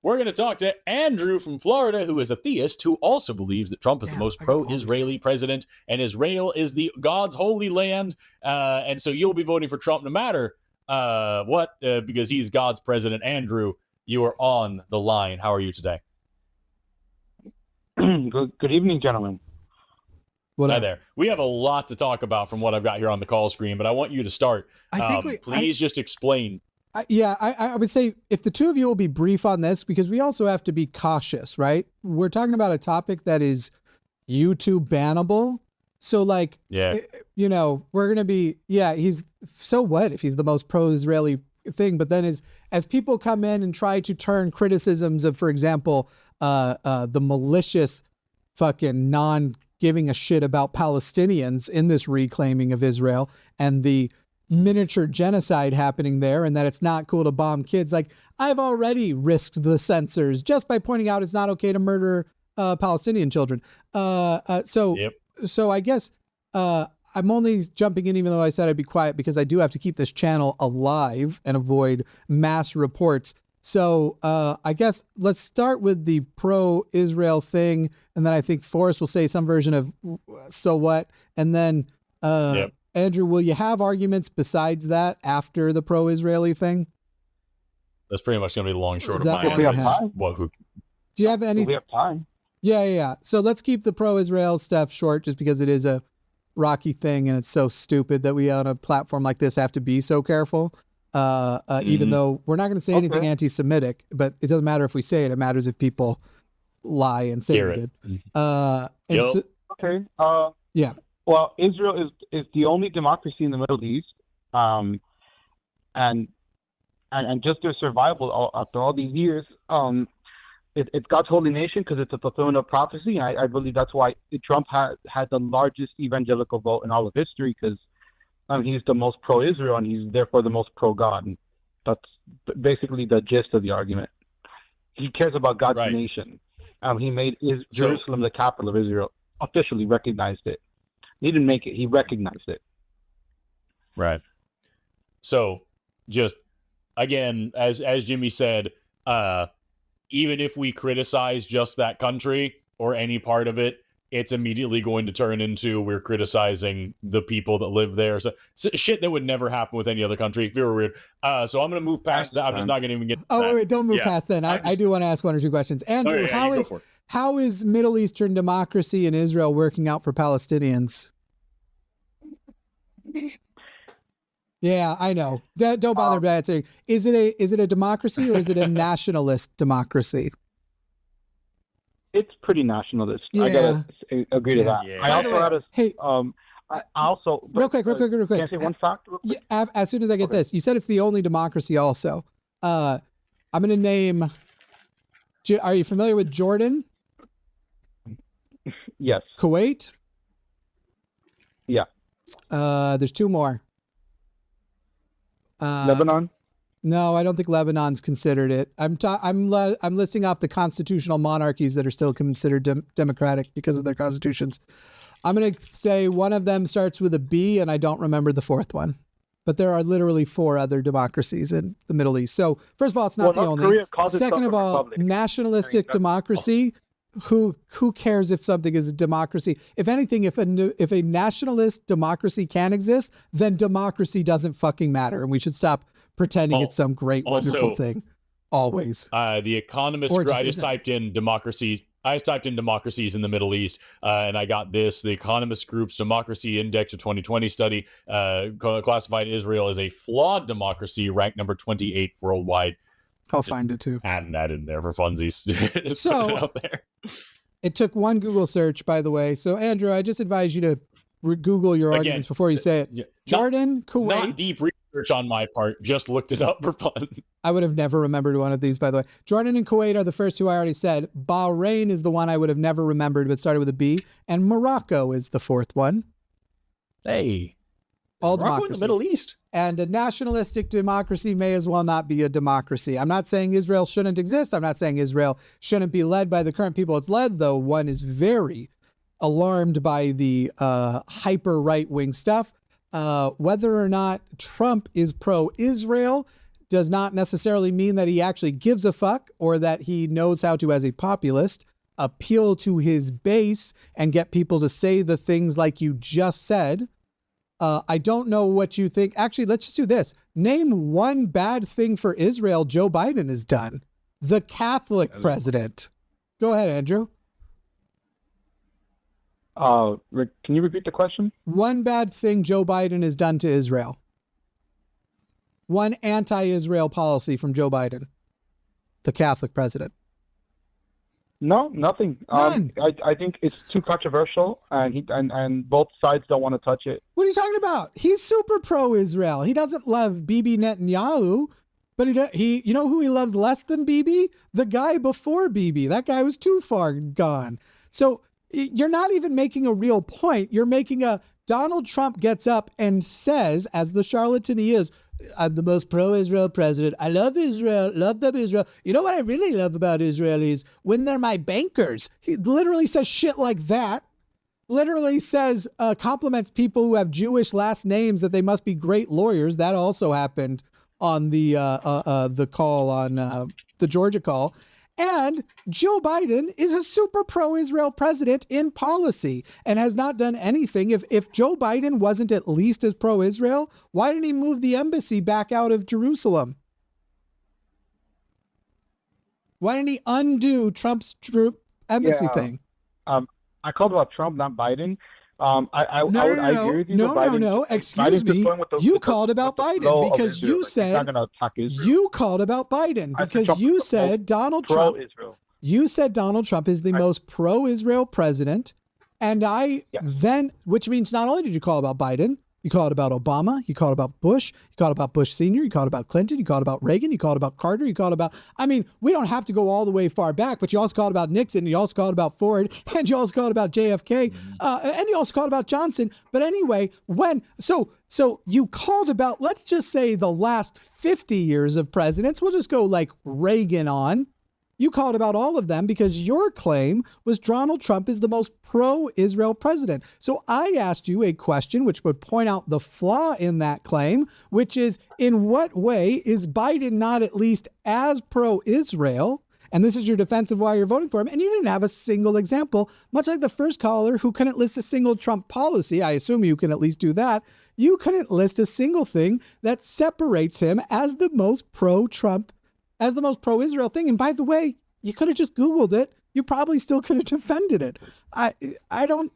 we're going to talk to Andrew from Florida, who is a theist who also believes that Trump is the most pro-Israeli president, and Israel is the God's holy land. And so you'll be voting for Trump no matter what, because he's God's president. Andrew, you are on the line. How are you today? Good evening, gentlemen. Hi there. We have a lot to talk about from what I've got here on the call screen, but I want you to start. Please just explain. I would say if the two of you will be brief on this, because we also have to be cautious, right? We're talking about a topic that is YouTube bannable. So like, you know, we're going to be, he's, so what if he's the most pro-Israeli thing? But then as people come in and try to turn criticisms of, for example, the malicious fucking giving a shit about Palestinians in this reclaiming of Israel and the miniature genocide happening there, and that it's not cool to bomb kids. Like, I've already risked the censors just by pointing out it's not okay to murder Palestinian children. So I guess I'm only jumping in, even though I said I'd be quiet, because I do have to keep this channel alive and avoid mass reports. So I guess let's start with the pro-Israel thing, and then I think Forrest will say some version of so what, and then Andrew, will you have arguments besides that after the pro-Israeli thing? That's pretty much going to be the long and short of my Do you have any? We have time. Yeah. So let's keep the pro-Israel stuff short, just because it is a rocky thing, and it's so stupid that we on a platform like this have to be so careful. Even though we're not going to say anything anti-Semitic, but it doesn't matter if we say it. It matters if people lie and say it. Well, Israel is the only democracy in the Middle East, and just their survival after all these years. It's God's holy nation because it's a fulfillment of prophecy. I believe that's why Trump had the largest evangelical vote in all of history, because he's the most pro-Israel and he's therefore the most pro-God. And that's basically the gist of the argument. He cares about God's nation. He made Jerusalem the capital of Israel, officially recognized it. He didn't make it. He recognized it. Right. So just, again, as Jimmy said, even if we criticize just that country or any part of it, it's immediately going to turn into we're criticizing the people that live there. So shit that would never happen with any other country. Very weird. So I'm going to move past that. I'm just not going to even get to that. Wait, don't move past that. I do want to ask one or two questions. Andrew, how is Middle Eastern democracy in Israel working out for Palestinians? Yeah, I know. Don't bother answering. Is it a democracy or is it a nationalist democracy? It's pretty nationalist. I gotta agree to that. I also had real quick. Can I say one fact? Real quick? As soon as I get this, you said it's the only democracy. Also, I'm going to name. Are you familiar with Jordan? Yes. Kuwait. Yeah. There's two more. Lebanon? No, I don't think Lebanon's considered it. I'm listing off the constitutional monarchies that are still considered democratic because of their constitutions. I'm going to say one of them starts with a B, and I don't remember the fourth one. But there are literally 4 other democracies in the Middle East. So first of all, it's not the only. Second of all, nationalistic democracy. Who cares if something is a democracy? If anything, if a nationalist democracy can exist, then democracy doesn't fucking matter, and we should stop pretending it's some great, wonderful thing. Always. The Economist. I just typed in democracy. I just typed in democracies in the Middle East, and I got this. The Economist Group's Democracy Index of 2020 study classified Israel as a flawed democracy, ranked number 28 worldwide. I'll find it too. Adding that in there for funsies. So out there. It took one Google search, by the way. So Andrew, I just advise you to Google your arguments before you say it. Jordan, Kuwait. Not deep research on my part. Just looked it up for fun. I would have never remembered one of these, by the way. Jordan and Kuwait are the first 2 I already said. Bahrain is the one I would have never remembered, but started with a B. And Morocco is the 4th one. Hey. All Morocco in the Middle East. And a nationalistic democracy may as well not be a democracy. I'm not saying Israel shouldn't exist. I'm not saying Israel shouldn't be led by the current people it's led, though one is very alarmed by the hyper right-wing stuff. Whether or not Trump is pro-Israel does not necessarily mean that he actually gives a fuck or that he knows how to, as a populist, appeal to his base and get people to say the things like you just said. I don't know what you think. Actually, let's just do this. Name one bad thing for Israel Joe Biden has done. The Catholic president. Go ahead, Andrew. Can you repeat the question? One bad thing Joe Biden has done to Israel. One anti-Israel policy from Joe Biden, the Catholic president. No, nothing. None. I think it's too controversial, and both sides don't want to touch it. What are you talking about? He's super pro-Israel. He doesn't love Bibi Netanyahu, but he you know who he loves less than Bibi? The guy before Bibi. That guy was too far gone. So you're not even making a real point. You're making a Donald Trump gets up and says, as the charlatan he is, I'm the most pro-Israel president. I love Israel, love them Israel. You know what I really love about Israel is when they're my bankers. He literally says shit like that. Literally says, compliments people who have Jewish last names that they must be great lawyers. That also happened on the call on the Georgia call. And Joe Biden is a super pro-Israel president in policy and has not done anything. If Joe Biden wasn't at least as pro-Israel, why didn't he move the embassy back out of Jerusalem? Why didn't he undo Trump's embassy thing? I called about Trump, not Biden. I would agree with you. No. Excuse me. You called about Biden because you said you called about Biden because you said Donald Trump. You said Donald Trump is the most pro-Israel president, and which means not only did you call about Biden, you called about Obama, you called about Bush, you called about Bush Sr., you called about Clinton, you called about Reagan, you called about Carter, you called about, I mean, we don't have to go all the way far back, but you also called about Nixon, you also called about Ford, and you also called about JFK, and you also called about Johnson. But anyway, so you called about, let's just say the last 50 years of presidents, we'll just go like Reagan on. You called about all of them because your claim was Donald Trump is the most pro-Israel president. So I asked you a question which would point out the flaw in that claim, which is in what way is Biden not at least as pro-Israel? And this is your defense of why you're voting for him. And you didn't have a single example, much like the first caller who couldn't list a single Trump policy. I assume you can at least do that. You couldn't list a single thing that separates him as the most pro-Trump, as the most pro-Israel thing. And by the way, you could have just Googled it. You probably still could have defended it. I don't.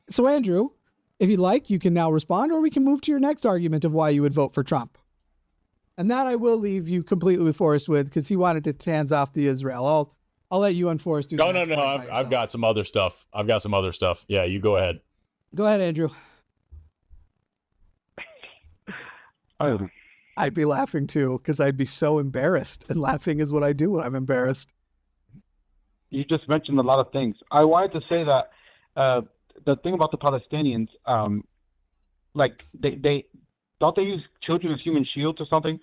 So Andrew, if you'd like, you can now respond, or we can move to your next argument of why you would vote for Trump. And that I will leave you completely with Forrest with, because he wanted to hands off the Israel. I'll let you and Forrest do that. No. I've got some other stuff. Yeah, you go ahead. Go ahead, Andrew. I'd be laughing too, because I'd be so embarrassed, and laughing is what I do when I'm embarrassed. You just mentioned a lot of things. I wanted to say that the thing about the Palestinians, like they don't they use children as human shields or something,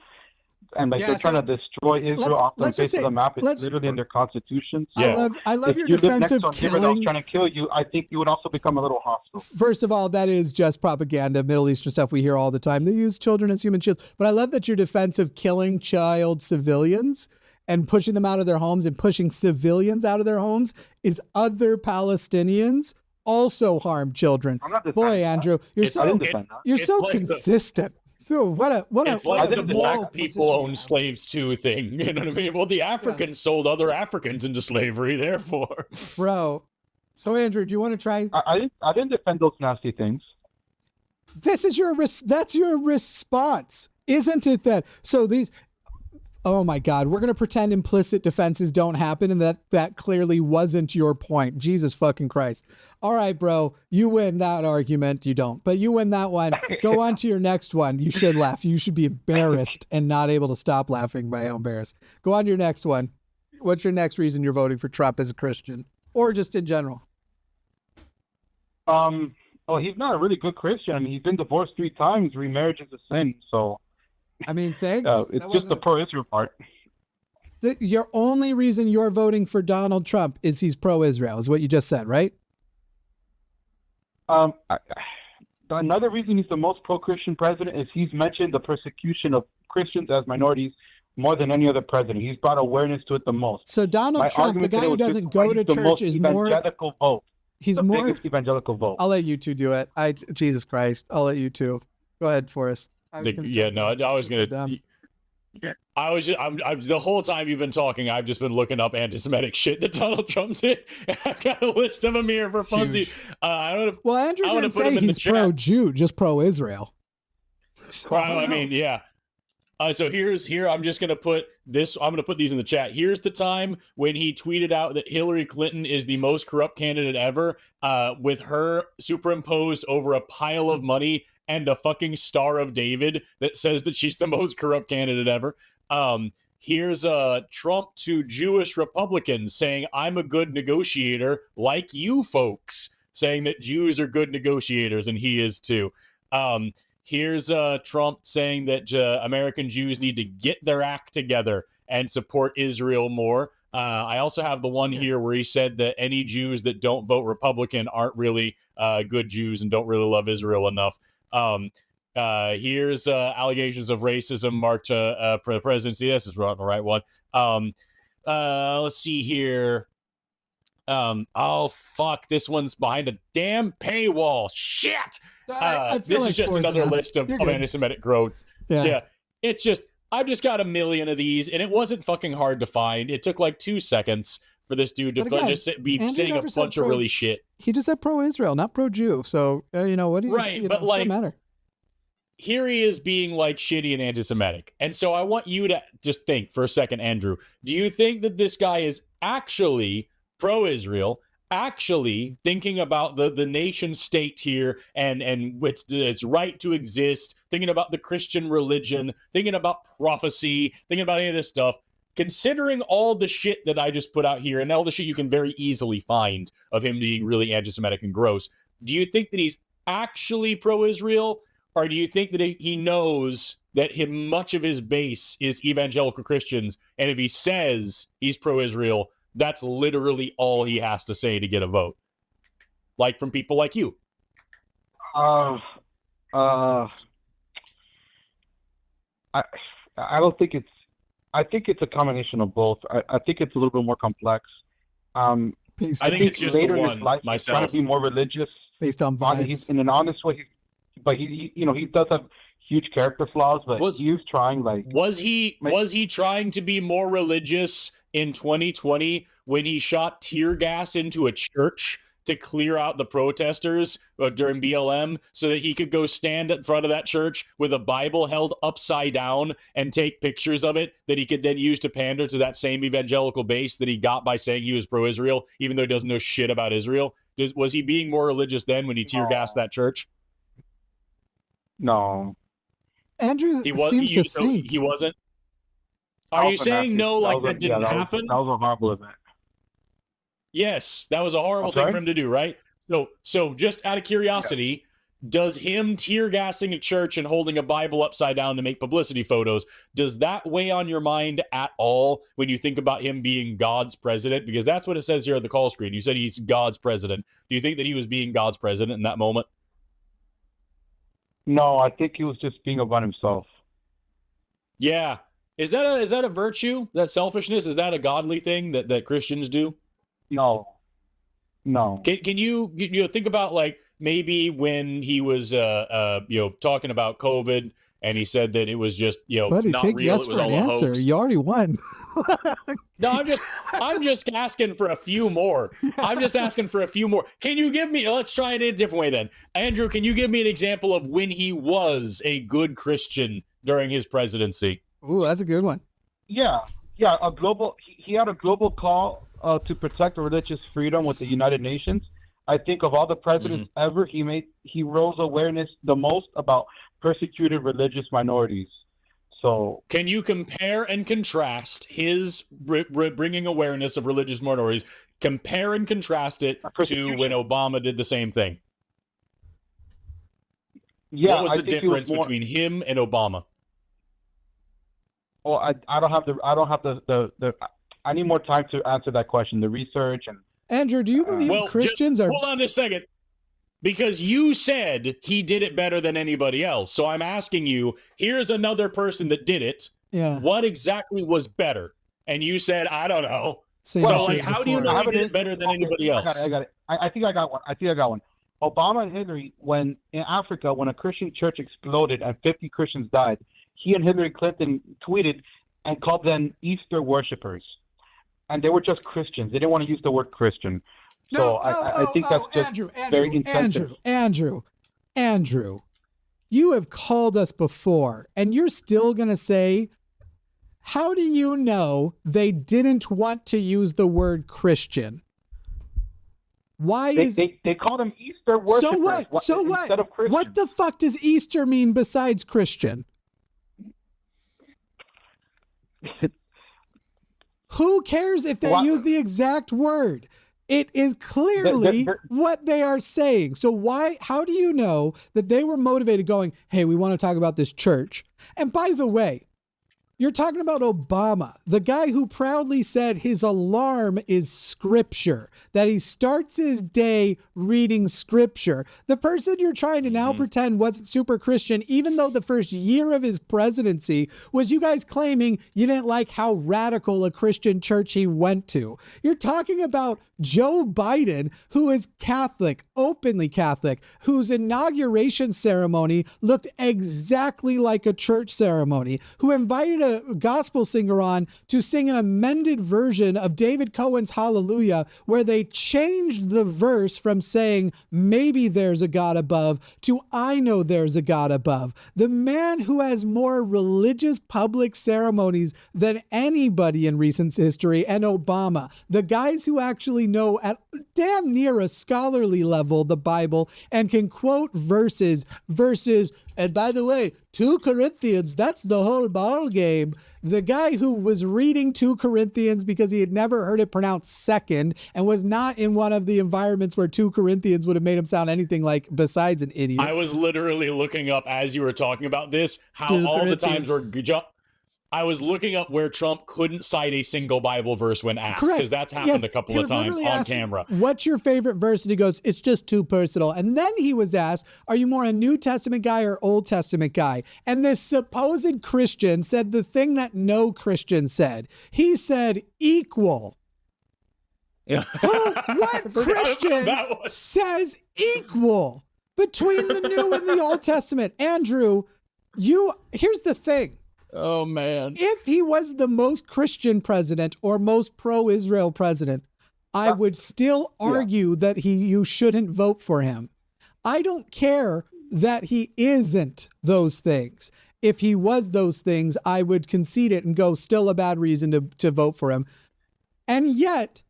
and like they're trying to destroy Israel off the face of the map. It's literally in their constitution. So I love your defense of killing. Trying to kill you, I think you would also become a little hostile. First of all, that is just propaganda. Middle Eastern stuff we hear all the time. They use children as human shields. But I love that your defense of killing child civilians and pushing them out of their homes and pushing civilians out of their homes is other Palestinians also harm children. Boy, Andrew, you're so consistent. So what a the black people own slaves too thing. You know what I mean? Well, the Africans sold other Africans into slavery, therefore. Bro. So Andrew, do you want to try? I didn't defend those nasty things. This is that's your response, isn't it? Oh my God, we're going to pretend implicit defenses don't happen and that clearly wasn't your point. Jesus fucking Christ. All right, bro, you win that argument. You don't, but you win that one. Go on to your next one. You should laugh. You should be embarrassed and not able to stop laughing by how embarrassed. Go on to your next one. What's your next reason you're voting for Trump as a Christian or just in general? Well, he's not a really good Christian. I mean, he's been divorced 3 times. Remarriage is a sin, so... I mean, thanks. It's just the pro-Israel part. Your only reason you're voting for Donald Trump is he's pro-Israel, is what you just said, right? Another reason he's the most pro-Christian president is he's mentioned the persecution of Christians as minorities more than any other president. He's brought awareness to it the most. So Donald My Trump, the argument guy today who was just doesn't why go to he's the church, most is more. evangelical vote. He's The more. biggest evangelical vote. I'll let you two do it. Jesus Christ, I'll let you two. Go ahead, Forrest. I was gonna. The whole time you've been talking, I've just been looking up anti-Semitic shit that Donald Trump did. I've got a list of them here for funsies. Well, Andrew didn't say he's pro-Jew, just pro-Israel. So I mean, yeah. So here. I'm just gonna put this. I'm gonna put these in the chat. Here's the time when he tweeted out that Hillary Clinton is the most corrupt candidate ever, with her superimposed over a pile of money and a fucking Star of David that says that she's the most corrupt candidate ever. Here's Trump to Jewish Republicans saying, "I'm a good negotiator, like you folks," saying that Jews are good negotiators, and he is too. Here's Trump saying that American Jews need to get their act together and support Israel more. I also have the one here where he said that any Jews that don't vote Republican aren't really good Jews and don't really love Israel enough. Here's allegations of racism marked for the presidency. This is the right one. Let's see here. Oh, fuck. This one's behind a damn paywall. Shit. This is just another list of anti-Semitic growths. Yeah. It's just, I've just got a million of these, and it wasn't fucking hard to find. It took like 2 seconds for this dude to just be saying a bunch of really shit. He just said pro-Israel, not pro-Jew. So, what do you... Right, but like, matter. Here he is being like shitty and anti-Semitic. And so I want you to just think for a second, Andrew. Do you think that this guy is actually pro-Israel, actually thinking about the nation state here and its right to exist, thinking about the Christian religion, thinking about prophecy, thinking about any of this stuff, considering all the shit that I just put out here and all the shit you can very easily find of him being really anti-Semitic and gross, do you think that he's actually pro-Israel, or do you think that he knows that much of his base is evangelical Christians, and if he says he's pro-Israel, that's literally all he has to say to get a vote, like from people like you? I don't think it's. I think it's a combination of both. I think it's a little bit more complex. I think it's just later in his life, he's trying to be more religious based on vibes. He's in an honest way, but he does have huge character flaws. But he was trying. Was he trying to be more religious in 2020 when he shot tear gas into a church to clear out the protesters during BLM so that he could go stand in front of that church with a Bible held upside down and take pictures of it that he could then use to pander to that same evangelical base that he got by saying he was pro-Israel, even though he doesn't know shit about Israel? Was he being more religious then when he tear gassed that church? No. Andrew seems to think he wasn't. Are you saying no, like that didn't happen? That was a horrible event. Yes, that was a horrible thing for him to do, right? So just out of curiosity, does him tear gassing a church and holding a Bible upside down to make publicity photos, does that weigh on your mind at all when you think about him being God's president? Because that's what it says here on the call screen. You said he's God's president. Do you think that he was being God's president in that moment? No, I think he was just being about himself. Yeah. Is that a virtue? That selfishness? Is that a godly thing that Christians do? No. Can you think about like maybe when he was talking about COVID and he said that it was just Buddy, not take real. Yes it was for all an a answer. hoax. You already won. No, I'm just asking for a few more. I'm just asking for a few more. Can you give me? Let's try it in a different way then. Andrew, can you give me an example of when he was a good Christian during his presidency? Ooh, that's a good one. Yeah. He had a global call to protect religious freedom with the United Nations. I think of all the presidents ever, he rose awareness the most about persecuted religious minorities. So, can you compare and contrast his bringing awareness of religious minorities? Compare and contrast it to when Obama did the same thing. Yeah, what was the difference between him and Obama? Well, I don't have the. I need more time to answer that question. The research and. Andrew, do you believe Christians are? Hold on a second, because you said he did it better than anybody else. So I'm asking you. Here's another person that did it. Yeah. What exactly was better? And you said, I don't know. Same So, issues like, how do you before. know he did it better than anybody else? I got it. I think I got one. Obama and Hillary, when in Africa, when a Christian church exploded and 50 Christians died, he and Hillary Clinton tweeted and called them Easter worshippers. And they were just Christians. They didn't want to use the word Christian. So I think that's just very insensitive. Andrew, you have called us before, and you're still going to say, how do you know they didn't want to use the word Christian? Why they call them Easter worshippers? So what? So what? Instead of Christian. What the fuck does Easter mean besides Christian? Who cares if they use the exact word? It is clearly what they are saying. So how do you know that they were motivated going, hey, we want to talk about this church? And by the way, you're talking about Obama, the guy who proudly said his alarm is scripture, that he starts his day reading scripture. The person you're trying to now pretend wasn't super Christian, even though the first year of his presidency was you guys claiming you didn't like how radical a Christian church he went to. You're talking about Joe Biden, who is Catholic, openly Catholic, whose inauguration ceremony looked exactly like a church ceremony, who invited a gospel singer on to sing an amended version of David Cohen's Hallelujah, where they changed the verse from saying, maybe there's a God above, to I know there's a God above. The man who has more religious public ceremonies than anybody in recent history, and Obama, the guys who actually know at damn near a scholarly level the Bible and can quote verses, and by the way, 2 Corinthians, that's the whole ball game. The guy who was reading 2 Corinthians because he had never heard it pronounced second and was not in one of the environments where 2 Corinthians would have made him sound anything like besides an idiot. I was literally looking up as you were talking about this, how all the times were I was looking up where Trump couldn't cite a single Bible verse when asked, because that's happened a couple of times on camera. What's your favorite verse? And he goes, it's just too personal. And then he was asked, are you more a New Testament guy or Old Testament guy? And this supposed Christian said the thing that no Christian said. He said equal. Yeah. What Christian says equal between the New and the Old Testament? Andrew, here's the thing. Oh, man. If he was the most Christian president or most pro-Israel president, I would still argue that you shouldn't vote for him. I don't care that he isn't those things. If he was those things, I would concede it and go still a bad reason to vote for him. And yet,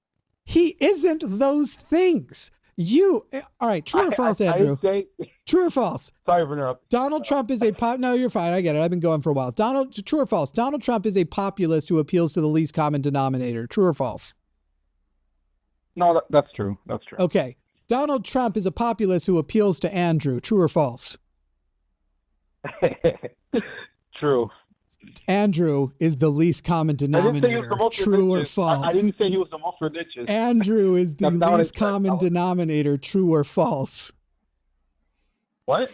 he isn't those things. All right, true or false, Andrew? True or false? Sorry for interrupting. Donald Trump is no, you're fine. I get it. I've been going for a while. True or false? Donald Trump is a populist who appeals to the least common denominator. True or false? No, that's true. That's true. Okay. Donald Trump is a populist who appeals to Andrew. True or false? True. Andrew is the least common denominator. True or false? I didn't say he was the most religious. Andrew is the least common denominator. True or false? What?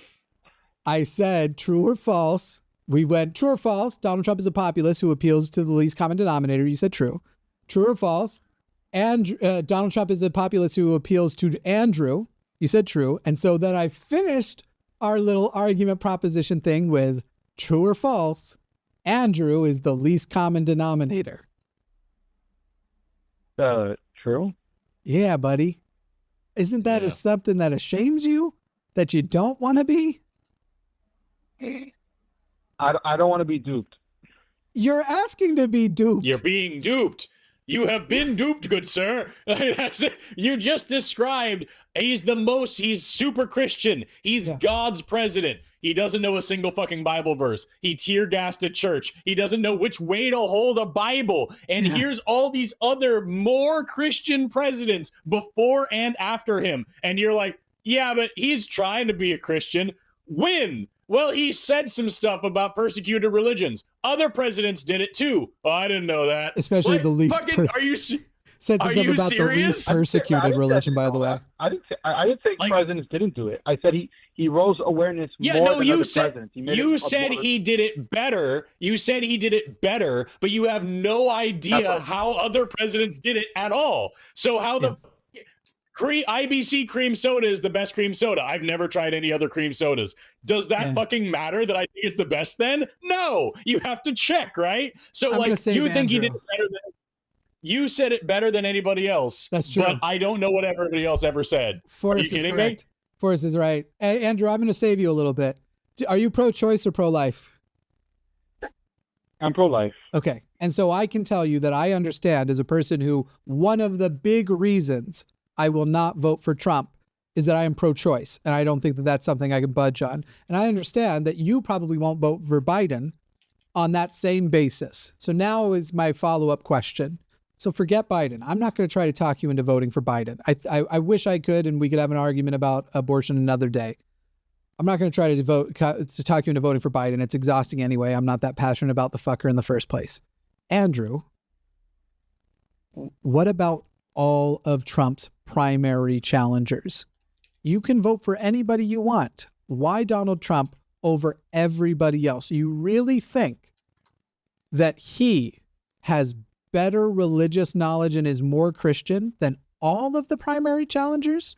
I said true or false. We went true or false. Donald Trump is a populist who appeals to the least common denominator. You said true. True or false? And Donald Trump is a populist who appeals to Andrew. You said true. And so then I finished our little argument proposition thing with true or false. Andrew is the least common denominator. True? Yeah, buddy. Isn't that something that ashames you? That you don't want to be? I don't want to be duped. You're asking to be duped. You're being duped. You have been duped, good sir. That's it. You just described he's super Christian. He's God's president. He doesn't know a single fucking Bible verse. He tear gassed a church. He doesn't know which way to hold a Bible. And here's all these other more Christian presidents before and after him. And you're like, yeah, but he's trying to be a Christian. When? Well, he said some stuff about persecuted religions. Other presidents did it too. Oh, I didn't know that. Especially the least. Fucking, are you? sensitive about the least persecuted religion, by the way. I didn't say presidents didn't do it. I said he rose awareness more than other presidents. You said he did it better. You said he did it better, but you have no idea how other presidents did it at all. So how the IBC cream soda is the best cream soda. I've never tried any other cream sodas. Does that fucking matter that I think it's the best then? No, you have to check, right? So you think he did it better than you said it better than anybody else. That's true. But I don't know what everybody else ever said. Forrest is correct. Forrest is right. Hey, Andrew, I'm going to save you a little bit. Are you pro-choice or pro-life? I'm pro-life. Okay. And so I can tell you that I understand as a person who one of the big reasons I will not vote for Trump is that I am pro-choice. And I don't think that that's something I can budge on. And I understand that you probably won't vote for Biden on that same basis. So now is my follow-up question. So forget Biden. I'm not going to try to talk you into voting for Biden. I wish I could, and we could have an argument about abortion another day. I'm not going to try to talk you into voting for Biden. It's exhausting anyway. I'm not that passionate about the fucker in the first place. Andrew, what about all of Trump's primary challengers? You can vote for anybody you want. Why Donald Trump over everybody else? You really think that he has better religious knowledge and is more Christian than all of the primary challengers?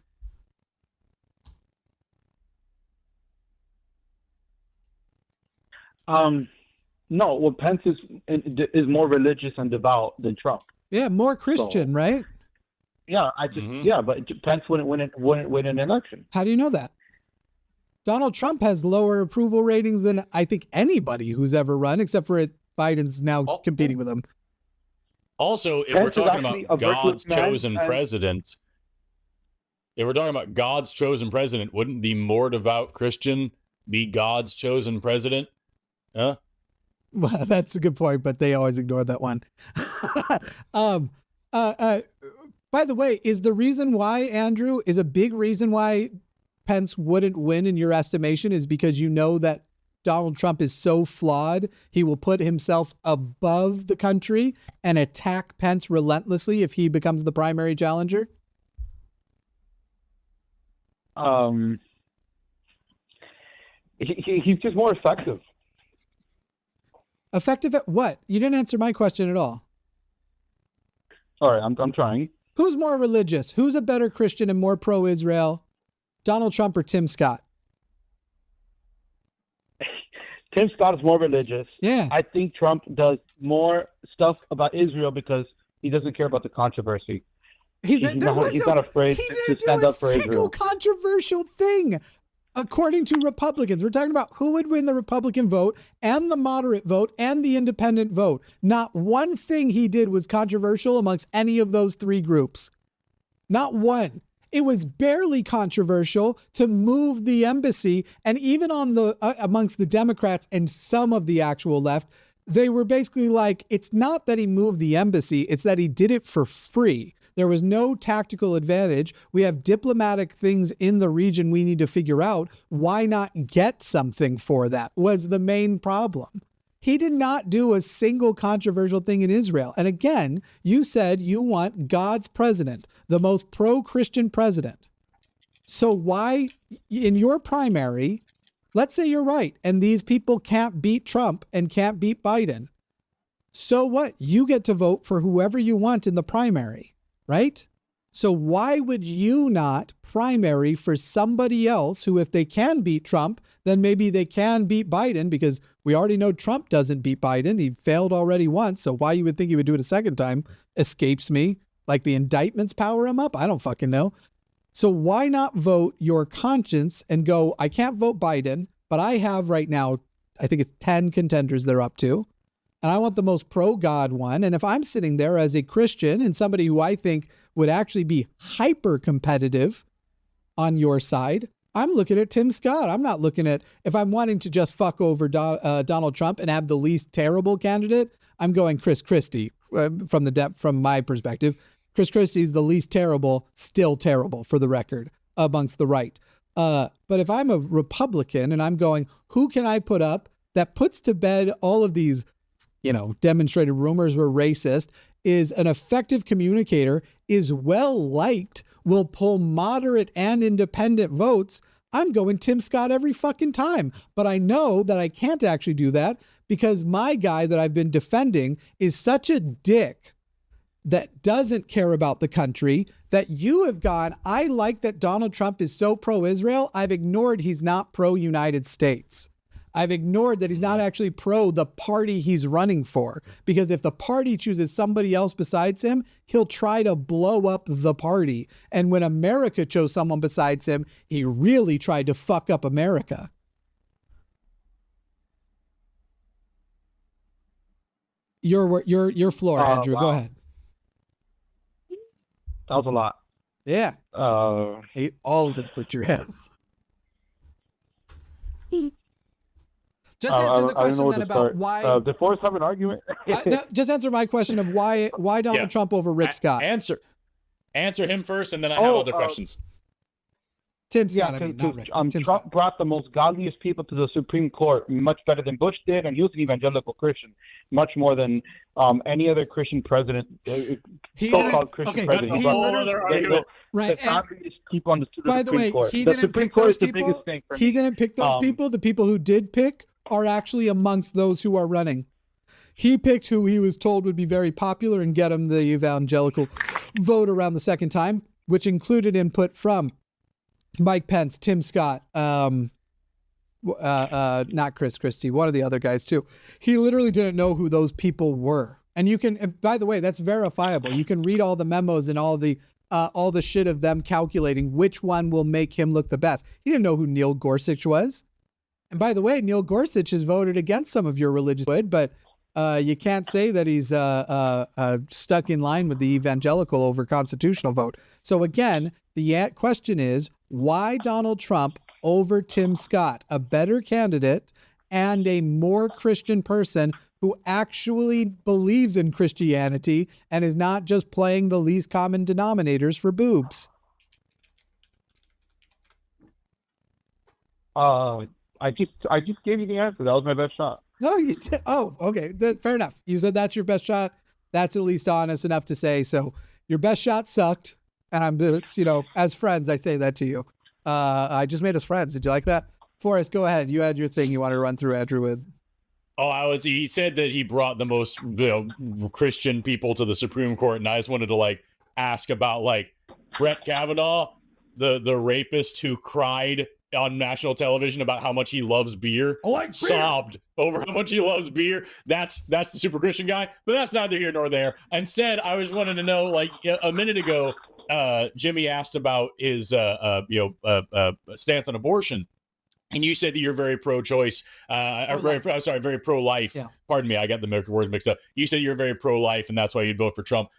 No. Well, Pence is more religious and devout than Trump. Yeah, more Christian, right? Yeah, but Pence wouldn't win an election. How do you know that? Donald Trump has lower approval ratings than I think anybody who's ever run, except for Biden's now competing with him. Also, if we're talking about God's chosen president, wouldn't the more devout Christian be God's chosen president? Huh? Well, that's a good point, but they always ignore that one. By the way, is the reason why, Andrew, is a big reason why Pence wouldn't win in your estimation is because you know that Donald Trump is so flawed, he will put himself above the country and attack Pence relentlessly if he becomes the primary challenger? He's just more effective. Effective at what? You didn't answer my question at all. All right, I'm trying. Who's more religious? Who's a better Christian and more pro-Israel? Donald Trump or Tim Scott? Tim Scott is more religious. Yeah. I think Trump does more stuff about Israel because he doesn't care about the controversy. He's not afraid to stand up for Israel. He didn't do a single controversial thing. According to Republicans, we're talking about who would win the Republican vote and the moderate vote and the independent vote. Not one thing he did was controversial amongst any of those three groups. Not one. It was barely controversial to move the embassy, and even on the amongst the Democrats and some of the actual left, they were basically like, it's not that he moved the embassy, it's that he did it for free. There was no tactical advantage. We have diplomatic things in the region we need to figure out. Why not get something for that was the main problem. He did not do a single controversial thing in Israel. And again, you said you want God's president, the most pro-Christian president. So why, in your primary, let's say you're right, and these people can't beat Trump and can't beat Biden. So what? You get to vote for whoever you want in the primary, right? So why would you not primary for somebody else who, if they can beat Trump, then maybe they can beat Biden, because we already know Trump doesn't beat Biden. He failed already once. So why you would think he would do it a second time escapes me. Like the indictments power him up? I don't fucking know. So why not vote your conscience and go, I can't vote Biden, but I have right now, I think it's 10 contenders they're up to. And I want the most pro-God one. And if I'm sitting there as a Christian and somebody who I think would actually be hyper competitive on your side, I'm looking at Tim Scott. I'm not looking at, if I'm wanting to just fuck over Donald Trump and have the least terrible candidate, I'm going Chris Christie from my perspective. Chris Christie is the least terrible, still terrible for the record amongst the right. But if I'm a Republican and I'm going, who can I put up that puts to bed all of these, demonstrated rumors were racist, is an effective communicator, is well liked, will pull moderate and independent votes, I'm going Tim Scott every fucking time. But I know that I can't actually do that because my guy that I've been defending is such a dick that doesn't care about the country that you have gone, I like that Donald Trump is so pro-Israel. I've ignored he's not pro-United States. I've ignored that he's not actually pro the party he's running for, because if the party chooses somebody else besides him, he'll try to blow up the party. And when America chose someone besides him, he really tried to fuck up America. Your floor, Andrew. Wow. Go ahead. That was a lot. Yeah. Hate all of it, put your ass. Just answer the question then about why. Did Forrest have an argument? No, just answer my question of why Donald Trump over Rick Scott. Answer him first, and then I have other questions. Tim Scott, not Rick. Trump Scott brought the most godliest people to the Supreme Court, much better than Bush did, and he was an evangelical Christian, much more than any other Christian president, so-called Christian president. Right. People on the by the way, Court. He the didn't Supreme pick Court those is the people. biggest thing for he me. didn't pick those people. The people who did pick are actually amongst those who are running. He picked who he was told would be very popular and get him the evangelical vote around the second time, which included input from Mike Pence, Tim Scott, not Chris Christie, one of the other guys too. He literally didn't know who those people were. And you can, and by the way, that's verifiable. You can read all the memos and all the shit of them calculating which one will make him look the best. He didn't know who Neil Gorsuch was. And by the way, Neil Gorsuch has voted against some of your religious would, but you can't say that he's stuck in line with the evangelical over constitutional vote. So again, the question is, why Donald Trump over Tim Scott, a better candidate and a more Christian person who actually believes in Christianity and is not just playing the least common denominators for boobs? I just gave you the answer. That was my best shot. No, you did. Oh, okay. Fair enough. You said that's your best shot. That's at least honest enough to say. So your best shot sucked. And I'm, as friends, I say that to you. I just made us friends. Did you like that? Forrest, go ahead. You had your thing you wanted to run through Andrew with. He said that he brought the most Christian people to the Supreme Court. And I just wanted to ask about Brett Kavanaugh, the rapist who cried on national television about how much he loves beer. Sobbed over how much he loves beer. That's the super Christian guy, but that's neither here nor there. Instead, I was wanting to know, a minute ago, Jimmy asked about his stance on abortion, and you said that you're very pro-choice, very pro-life. Yeah. Pardon me, I got the words mixed up. You said you're very pro-life, and that's why you'd vote for Trump.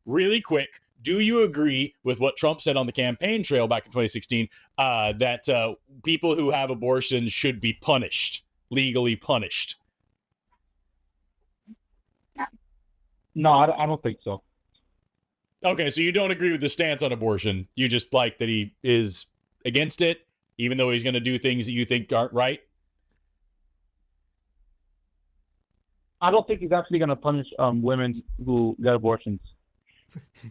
Really quick, do you agree with what Trump said on the campaign trail back in 2016, that people who have abortions should be punished, legally punished? No, I don't think so. Okay, so you don't agree with the stance on abortion. You just like that he is against it, even though he's going to do things that you think aren't right? I don't think he's actually going to punish women who get abortions.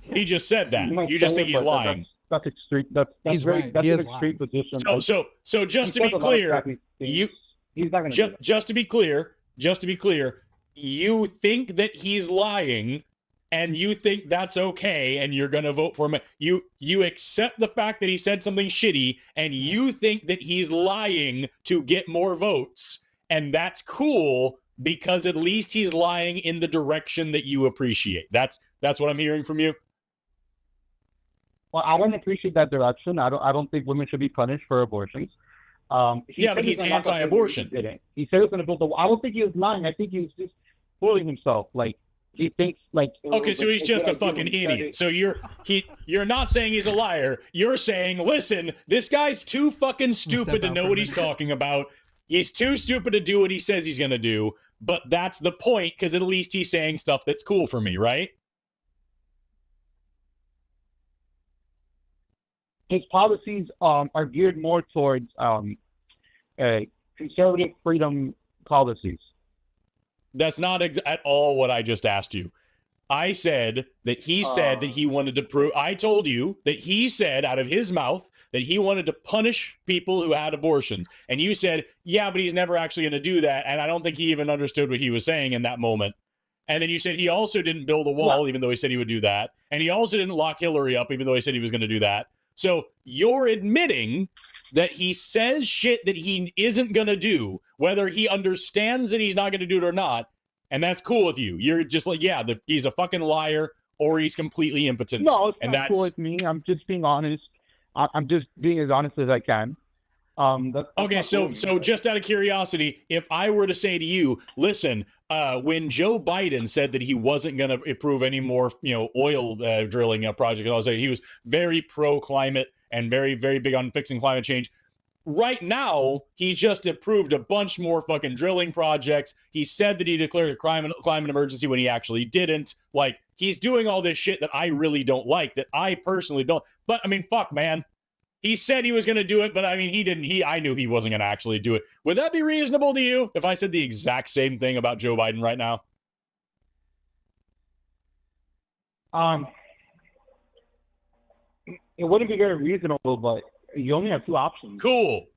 He just said that. You just think he's lying. That's extreme. That's an extreme position. So just to be clear, he's not going to. Just to be clear, you think that he's lying, and you think that's okay, and you're going to vote for him. You accept the fact that he said something shitty, and you think that he's lying to get more votes, and that's cool because at least he's lying in the direction that you appreciate. That's what I'm hearing from you. Well, I don't appreciate that direction. I don't think women should be punished for abortions. But he's anti-abortion. He said he was going to build the wall. I don't think he was lying. I think he was just fooling himself. He thinks okay, so he's just a fucking idiot. So you're not saying he's a liar. You're saying, listen, this guy's too fucking stupid to know what he's talking about. He's too stupid to do what he says he's going to do. But that's the point, because at least he's saying stuff that's cool for me, right? His policies are geared more towards conservative freedom policies. That's not at all what I just asked you. I said that he said that he wanted to prove. I told you that he said out of his mouth that he wanted to punish people who had abortions. And you said, yeah, but he's never actually going to do that. And I don't think he even understood what he was saying in that moment. And then you said he also didn't build a wall, even though he said he would do that. And he also didn't lock Hillary up, even though he said he was going to do that. So you're admitting that he says shit that he isn't going to do, whether he understands that he's not going to do it or not. And that's cool with you. You're just like, yeah, he's a fucking liar or he's completely impotent. No, it's not cool with me. I'm just being honest. I'm just being as honest as I can. That's okay, so just out of curiosity, if I were to say to you, listen, when Joe Biden said that he wasn't going to approve any more, oil drilling project, and I'll say he was very pro-climate and very, very big on fixing climate change. Right now, he just approved a bunch more fucking drilling projects. He said that he declared a climate emergency when he actually didn't. Like, he's doing all this shit that I really don't like, that I personally don't. But, I mean, fuck, man. He said he was going to do it, but, I mean, he didn't. I knew he wasn't going to actually do it. Would that be reasonable to you if I said the exact same thing about Joe Biden right now? It wouldn't be very reasonable, but you only have two options. Cool.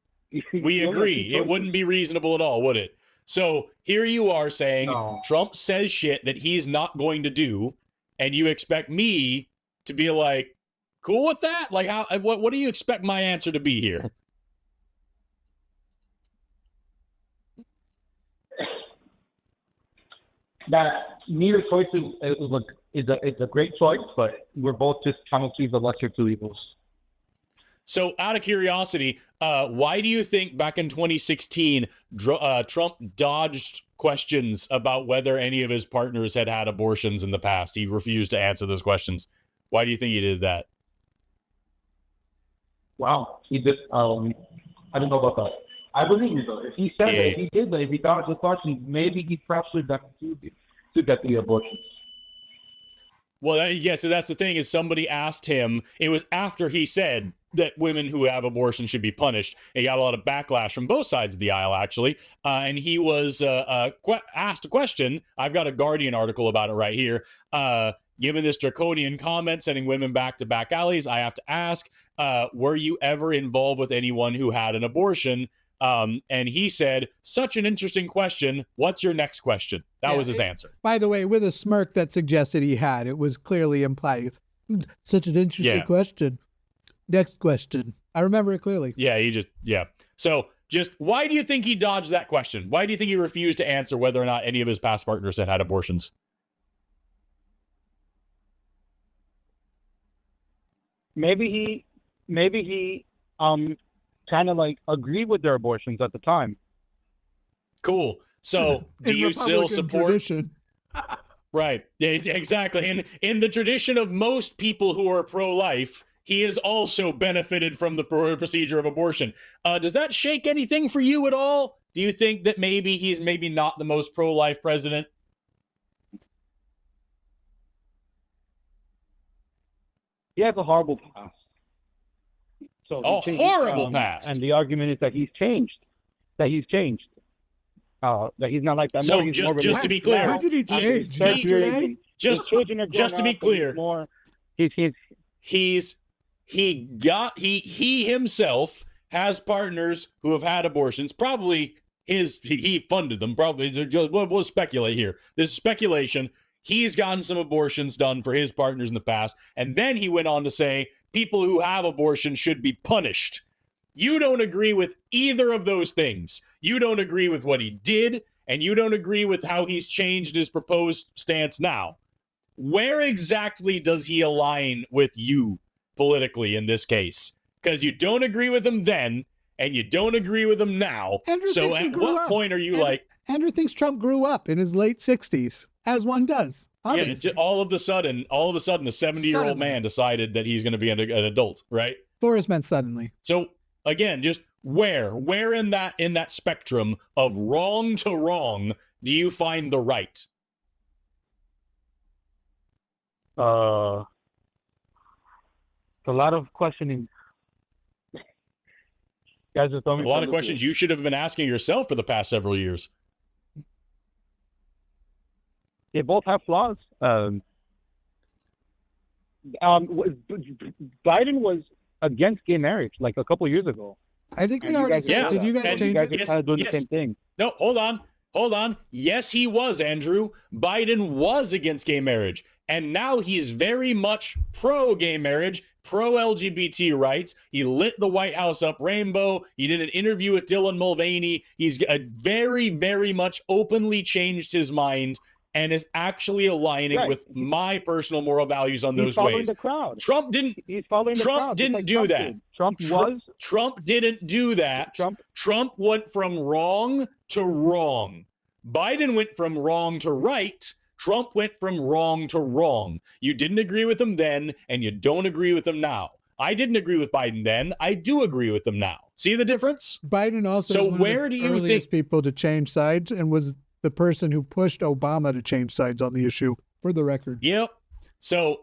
We agree. It wouldn't be reasonable at all, would it? So here you are saying Trump says shit that he's not going to do, and you expect me to be like, cool with that? Like, what do you expect my answer to be here? That neither choice is a great choice, but we're both just trying to choose the lesser two evils. So, out of curiosity, why do you think back in 2016, Trump dodged questions about whether any of his partners had had abortions in the past? He refused to answer those questions. Why do you think he did that? Wow, he did. I don't know about that. I believe you though. If he said that, if he did that, if he dodged the question, maybe he perhaps should have to get the abortion. Well, yeah, so that's the thing is somebody asked him, it was after he said that women who have abortion should be punished. He got a lot of backlash from both sides of the aisle, actually. And he was asked a question. I've got a Guardian article about it right here. Given this draconian comment, sending women back to back alleys, I have to ask, were you ever involved with anyone who had an abortion? And he said, such an interesting question. What's your next question? That was his answer. By the way, with a smirk that suggested he had, it was clearly implied. Such an interesting question. Next question. I remember it clearly. Yeah, So just why do you think he dodged that question? Why do you think he refused to answer whether or not any of his past partners had abortions? Maybe he kind of like agreed with their abortions at the time. Cool. So do you still support tradition? Right. Yeah, exactly. And in the tradition of most people who are pro-life, he has also benefited from the procedure of abortion. Does that shake anything for you at all? Do you think that maybe he's not the most pro-life president? He has a horrible past. So horrible past. And the argument is that he's changed. That he's not like that. So just to be clear, when did he change? Yesterday? Just to be clear, he himself has partners who have had abortions. Probably he funded them. Probably we'll speculate here. This is speculation. He's gotten some abortions done for his partners in the past, and then he went on to say people who have abortions should be punished. You don't agree with either of those things. You don't agree with what he did, and you don't agree with how he's changed his proposed stance now. Where exactly does he align with you politically in this case? Because you don't agree with him then, and you don't agree with him now. So at what point are you Andrew thinks Trump grew up in his late 60s, as one does. Obviously. Yeah, all of a sudden, a 70-year-old man decided that he's going to be an adult, right? Forrest meant suddenly. So again, just where in that spectrum of wrong to wrong do you find the right? A lot of questioning. Guys are throwing a lot of questions you should have been asking yourself for the past several years. They both have flaws. Biden was against gay marriage like a couple years ago. I think we And you already guys said. Yeah. Did you guys And change guys it? are kind of doing Yes. the same thing. No, hold on. Yes, he was, Andrew. Biden was against gay marriage. And now he's very much pro-gay marriage, pro-LGBT rights. He lit the White House up rainbow. He did an interview with Dylan Mulvaney. He's very, very much openly changed his mind and is actually aligning with my personal moral values on those ways. The crowd. Trump didn't. He's following the Trump crowd. didn't Like do that. Trump didn't do that. Trump went from wrong to wrong. Biden went from wrong to right. Trump went from wrong to wrong. You didn't agree with him then, and you don't agree with him now. I didn't agree with Biden then. I do agree with him now. See the difference? Biden also So was one where of the do you earliest think people to change sides and was the person who pushed Obama to change sides on the issue, for the record. Yep. So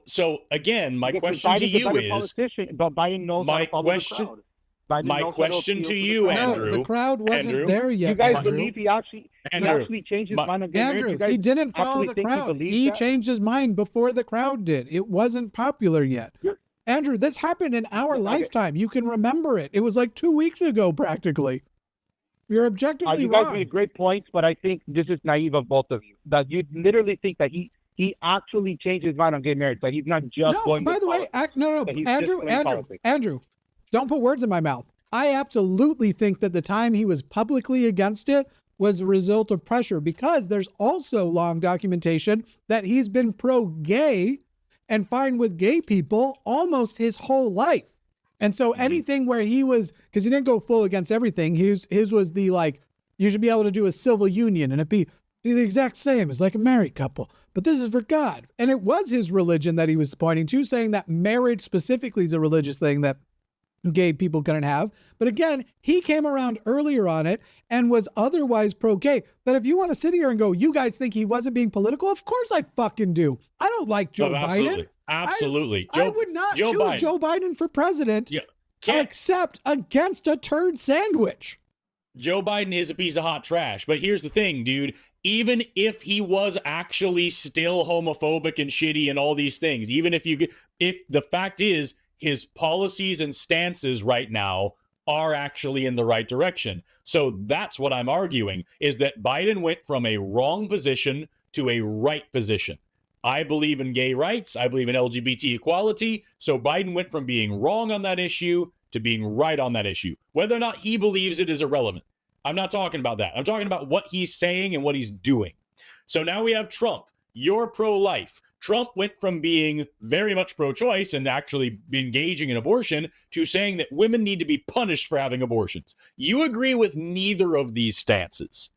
again, my question to you is, but Biden knows my how to question, follow the crowd. my question to you, Andrew. No, the crowd wasn't Andrew, there yet. You guys Andrew. believe he actually changed his mind on gay marriage? Andrew, You guys he didn't follow actually the think crowd. believed He that? changed his mind before the crowd did. It wasn't popular yet. Andrew, this happened in our lifetime. You can remember it. It was like 2 weeks ago, practically. You're objectively You guys wrong. made great points, but I think this is naive of both of you. That you literally think that he actually changed his mind on gay marriage. That he's not just No, going. by the way, Andrew, don't put words in my mouth. I absolutely think that the time he was publicly against it was a result of pressure, because there's also long documentation that he's been pro-gay and fine with gay people almost his whole life. And so anything where he was, because he didn't go full against everything, his was the like, you should be able to do a civil union and it be the exact same as like a married couple, but this is for God. And it was his religion that he was pointing to, saying that marriage specifically is a religious thing that gay people couldn't have. But again, he came around earlier on it and was otherwise pro-gay. But if you want to sit here and go, you guys think he wasn't being political? Of course I fucking do. I don't like Joe Biden. Absolutely. I would not choose Joe Biden for president except against a turd sandwich. Joe Biden is a piece of hot trash. But here's the thing, dude. Even if he was actually still homophobic and shitty and all these things, even if the fact is his policies and stances right now are actually in the right direction. So that's what I'm arguing, is that Biden went from a wrong position to a right position. I believe in gay rights. I believe in LGBT equality. So Biden went from being wrong on that issue to being right on that issue. Whether or not he believes it is irrelevant. I'm not talking about that. I'm talking about what he's saying and what he's doing. So now we have Trump. You're pro-life. Trump went from being very much pro-choice and actually engaging in abortion to saying that women need to be punished for having abortions. You agree with neither of these stances.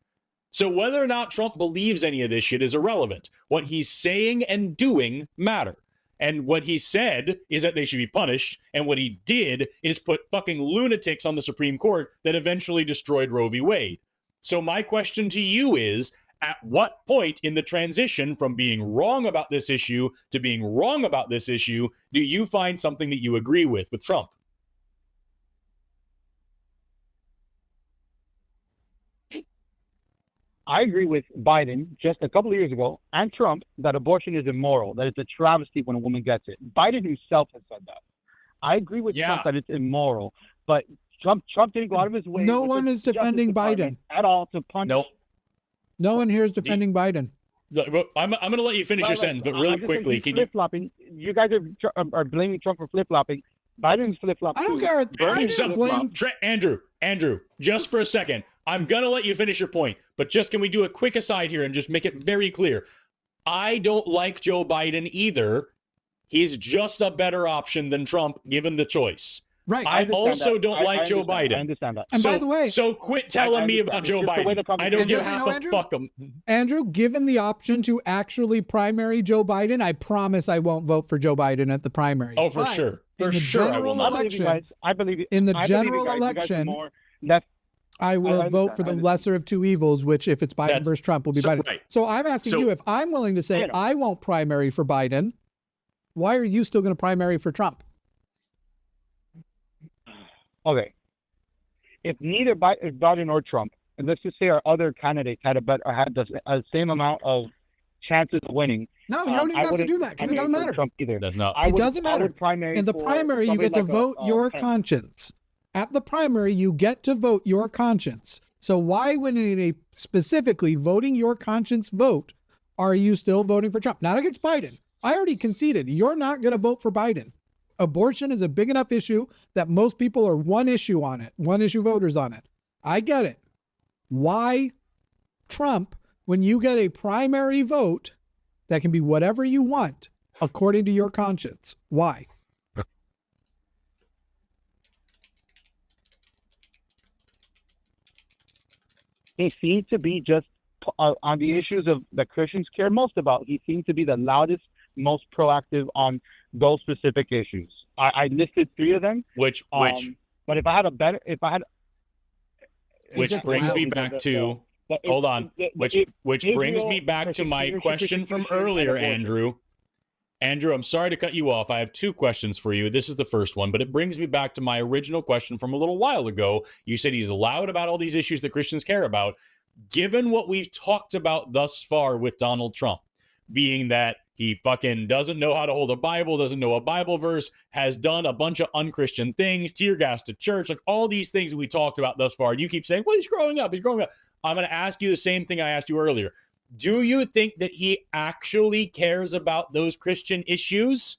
So whether or not Trump believes any of this shit is irrelevant. What he's saying and doing matter. And what he said is that they should be punished. And what he did is put fucking lunatics on the Supreme Court that eventually destroyed Roe v. Wade. So my question to you is, at what point in the transition from being wrong about this issue to being wrong about this issue do you find something that you agree with Trump? I agree with Biden just a couple of years ago and Trump that abortion is immoral, that it's a travesty when a woman gets it. Biden himself has said that. I agree with Trump that it's immoral, but Trump didn't go out of his way. No one is defending Biden at all to punish. Nope. No one here is defending Biden. I'm going to let you finish your sentence, but really quickly, can you flip-flopping? You guys are blaming Trump for flip-flopping. Biden's flip-flopping. I don't care. Andrew, just for a second. I'm going to let you finish your point, but just can we do a quick aside here and just make it very clear? I don't like Joe Biden either. He's just a better option than Trump given the choice. Right. I also don't like Joe Biden. I understand that. And by the way, so quit telling me about Joe Biden. I don't give half a fuck him. Andrew, given the option to actually primary Joe Biden, I promise I won't vote for Joe Biden at the primary. Oh, for sure. For sure. I believe in the general election, I will vote for the lesser of two evils, which if it's Biden versus Trump will be Biden. Right. So I'm asking you, if I'm willing to say I won't primary for Biden, why are you still going to primary for Trump? Okay. If neither Biden or Trump, and let's just say our other candidates had the same amount of chances of winning, No, you don't even have to do that because it doesn't matter. Trump either. Does not. It doesn't matter. In the primary, you get to vote your conscience. At the primary, you get to vote your conscience. So why, when in a specifically voting your conscience vote, are you still voting for Trump? Not against Biden. I already conceded. You're not going to vote for Biden. Abortion is a big enough issue that most people are one issue voters on it. I get it. Why Trump, when you get a primary vote that can be whatever you want according to your conscience? Why? He seemed to be just on the issues of that Christians care most about. He seemed to be the loudest, most proactive on those specific issues. I listed 3 of them. Which but if I had a better, which brings me back to, hold on, which brings me back to my question from earlier, Andrew. Andrew, I'm sorry to cut you off. I have 2 questions for you. This is the first one, but it brings me back to my original question from a little while ago. You said he's loud about all these issues that Christians care about. Given what we've talked about thus far with Donald Trump, being that he fucking doesn't know how to hold a Bible, doesn't know a Bible verse, has done a bunch of unchristian things, tear gas to church, like all these things we talked about thus far. And you keep saying, well, he's growing up. I'm going to ask you the same thing I asked you earlier. Do you think that he actually cares about those Christian issues?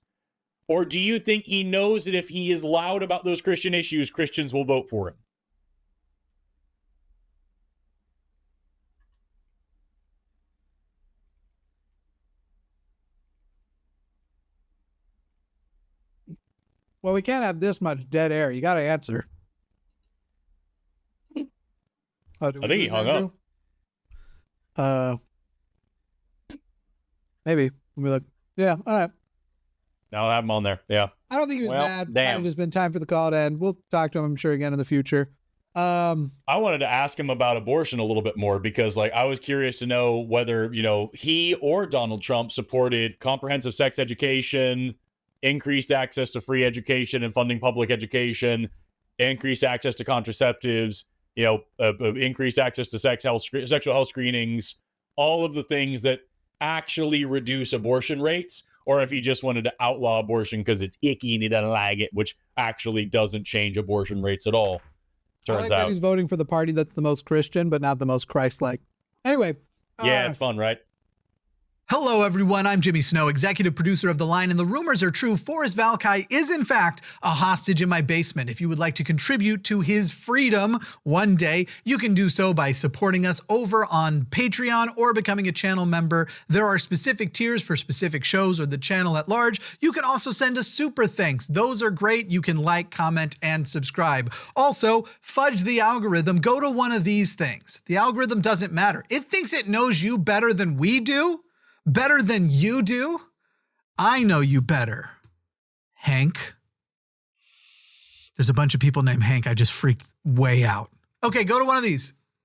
Or do you think he knows that if he is loud about those Christian issues, Christians will vote for him? Well, we can't have this much dead air. You got to answer. Oh, I think he hung up. Maybe. Let me look. Yeah, all right. I'll have him on there. Yeah. I don't think he was mad. Damn. It's been time for the call to end. We'll talk to him, I'm sure, again in the future. I wanted to ask him about abortion a little bit more because, like, I was curious to know whether, he or Donald Trump supported comprehensive sex education, increased access to free education and funding public education, increased access to contraceptives, increased access to sexual health screenings, all of the things that actually reduce abortion rates, or if he just wanted to outlaw abortion because it's icky and he doesn't like it, which actually doesn't change abortion rates at all. Turns I like out that he's voting for the party that's the most Christian, but not the most Christ-like. Anyway. Yeah, it's fun, right? Hello, everyone. I'm Jimmy Snow, executive producer of The Line, and the rumors are true. Forrest Valkai is, in fact, a hostage in my basement. If you would like to contribute to his freedom one day, you can do so by supporting us over on Patreon or becoming a channel member. There are specific tiers for specific shows or the channel at large. You can also send us super thanks. Those are great. You can like, comment, and subscribe. Also, fudge the algorithm. Go to one of these things. The algorithm doesn't matter. It thinks it knows you better than we do. Better than you do? I know you better. Hank. There's a bunch of people named Hank. I just freaked way out. Okay, go to one of these.